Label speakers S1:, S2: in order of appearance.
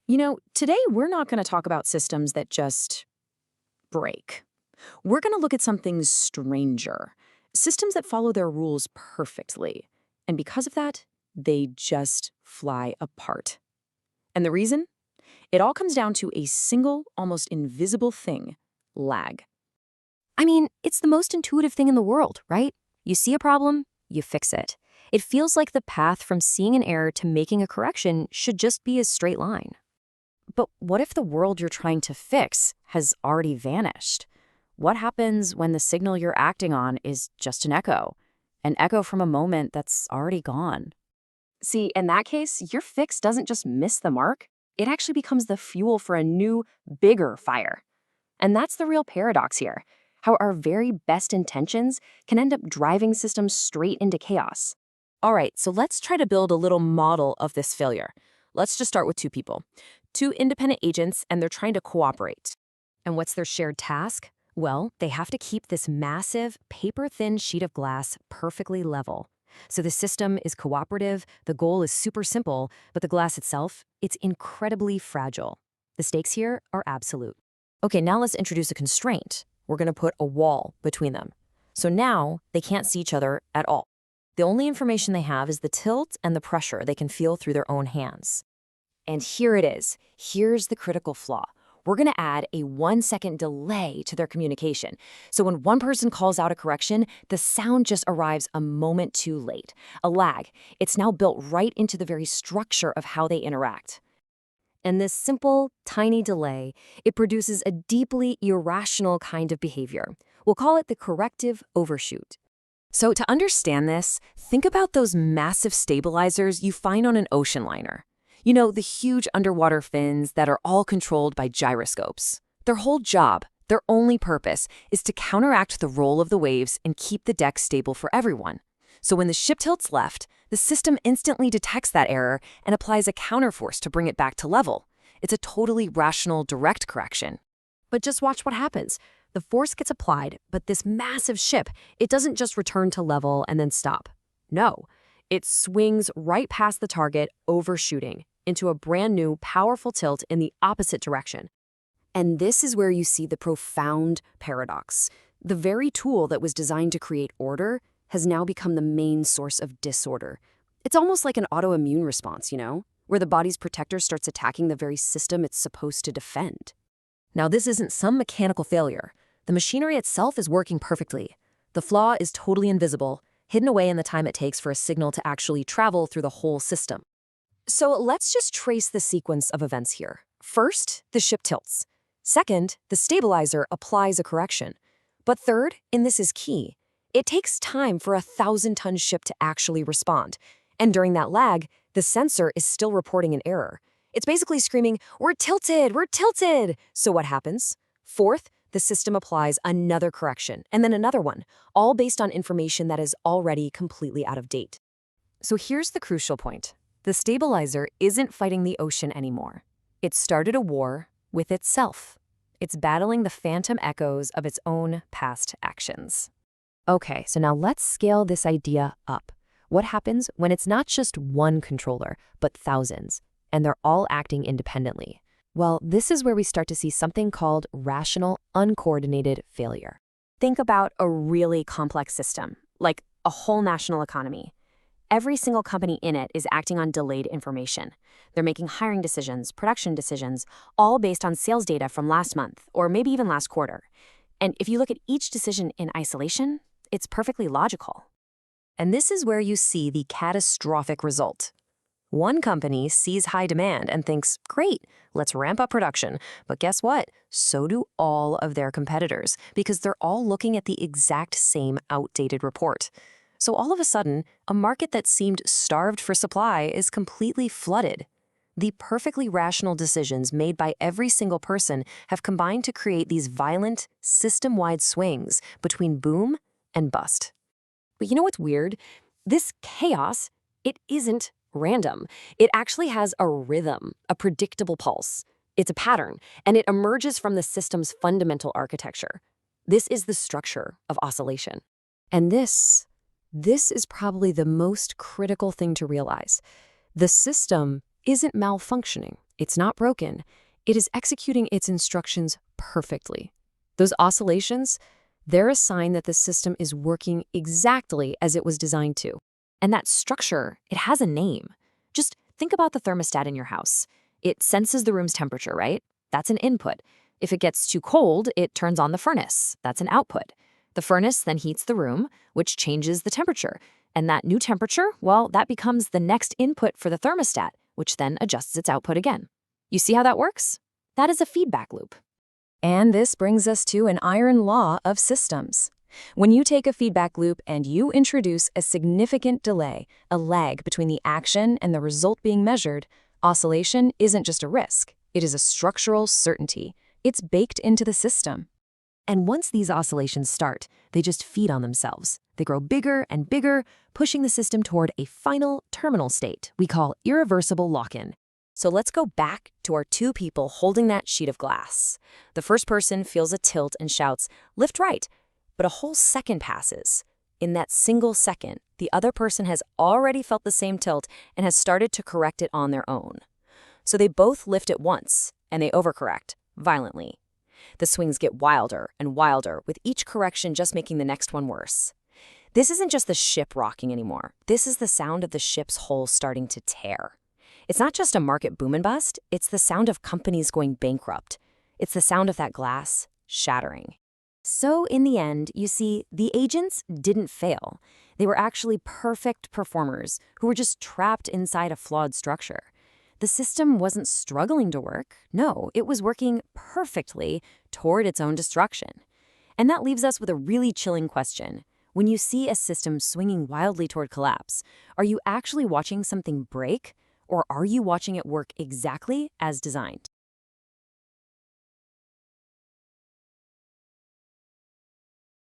S1: Today we're not going to talk about systems that just break. We're going to look at something stranger. Systems that follow their rules perfectly. And because of that, they just fly apart. And the reason? It all comes down to a single, almost invisible thing: lag.
S2: I mean, it's the most intuitive thing in the world, right? You see a problem, you fix it. It feels like the path from seeing an error to making a correction should just be a straight line. But what if the world you're trying to fix has already vanished? What happens when the signal you're acting on is just an echo from a moment that's already gone?
S1: See, in that case, your fix doesn't just miss the mark, it actually becomes the fuel for a new, bigger fire. And that's the real paradox here: how our very best intentions can end up driving systems straight into chaos. All right, so let's try to build a little model of this failure. Let's just start with two people, two independent agents, and they're trying to cooperate. And what's their shared task? Well, they have to keep this massive, paper-thin sheet of glass perfectly level. So the system is cooperative, the goal is super simple, but the glass itself, it's incredibly fragile. The stakes here are absolute. Okay, now let's introduce a constraint. We're going to put a wall between them. So now they can't see each other at all. The only information they have is the tilt and the pressure they can feel through their own hands. And here it is. Here's the critical flaw. We're going to add a 1-second delay to their communication. So when one person calls out a correction, the sound just arrives a moment too late. A lag. It's now built right into the very structure of how they interact. And this simple, tiny delay, it produces a deeply irrational kind of behavior. We'll call it the corrective overshoot. So to understand this, think about those massive stabilizers you find on an ocean liner. The huge underwater fins that are all controlled by gyroscopes. Their whole job, their only purpose, is to counteract the roll of the waves and keep the deck stable for everyone. So when the ship tilts left, the system instantly detects that error and applies a counterforce to bring it back to level. It's a totally rational, direct correction. But just watch what happens. The force gets applied, but this massive ship, it doesn't just return to level and then stop. No, it swings right past the target, overshooting, into a brand new, powerful tilt in the opposite direction. And this is where you see the profound paradox. The very tool that was designed to create order has now become the main source of disorder. It's almost like an autoimmune response, where the body's protector starts attacking the very system it's supposed to defend. Now, this isn't some mechanical failure. The machinery itself is working perfectly. The flaw is totally invisible, hidden away in the time it takes for a signal to actually travel through the whole system. So let's just trace the sequence of events here. First, the ship tilts. Second, the stabilizer applies a correction. But third, and this is key, it takes time for a 1,000-ton ship to actually respond. And during that lag, the sensor is still reporting an error. It's basically screaming, "We're tilted, we're tilted!" So what happens? Fourth, the system applies another correction, and then another one, all based on information that is already completely out of date. So here's the crucial point. The stabilizer isn't fighting the ocean anymore. It started a war with itself. It's battling the phantom echoes of its own past actions. Okay, so now let's scale this idea up. What happens when it's not just one controller, but thousands, and they're all acting independently? Well, this is where we start to see something called rational, uncoordinated failure. Think about a really complex system, like a whole national economy. Every single company in it is acting on delayed information. They're making hiring decisions, production decisions, all based on sales data from last month, or maybe even last quarter. And if you look at each decision in isolation, it's perfectly logical. And this is where you see the catastrophic result. One company sees high demand and thinks, great, let's ramp up production. But guess what? So do all of their competitors, because they're all looking at the exact same outdated report. So all of a sudden, a market that seemed starved for supply is completely flooded. The perfectly rational decisions made by every single person have combined to create these violent, system-wide swings between boom and bust. But you know what's weird? This chaos, it isn't random. It actually has a rhythm, a predictable pulse. It's a pattern, and it emerges from the system's fundamental architecture. This is the structure of oscillation. And this is probably the most critical thing to realize. The system isn't malfunctioning.
S2: It's not broken. It is executing its instructions perfectly. Those oscillations, they're a sign that the system is working exactly as it was designed to. And that structure, it has a name. Just think about the thermostat in your house. It senses the room's temperature, right? That's an input. If it gets too cold, it turns on the furnace. That's an output. The furnace then heats the room, which changes the temperature. And that new temperature, well, that becomes the next input for the thermostat, which then adjusts its output again. You see how that works? That is a feedback loop.
S1: And this brings us to an iron law of systems. When you take a feedback loop and you introduce a significant delay, a lag between the action and the result being measured, oscillation isn't just a risk. It is a structural certainty. It's baked into the system.
S2: And once these oscillations start, they just feed on themselves. They grow bigger and bigger, pushing the system toward a final terminal state we call irreversible lock-in. So let's go back to our two people holding that sheet of glass. The first person feels a tilt and shouts, "Lift right," but a whole second passes. In that single second, the other person has already felt the same tilt and has started to correct it on their own. So they both lift at once, and they overcorrect, violently. The swings get wilder and wilder, with each correction just making the next one worse. This isn't just the ship rocking anymore. This is the sound of the ship's hull starting to tear. It's not just a market boom and bust, it's the sound of companies going bankrupt. It's the sound of that glass shattering. So in the end, you see, the agents didn't fail. They were actually perfect performers who were just trapped inside a flawed structure. The system wasn't struggling to work. No, it was working perfectly toward its own destruction. And that leaves us with a really chilling question. When you see a system swinging wildly toward collapse, are you actually watching something break, or are you watching it work exactly as designed?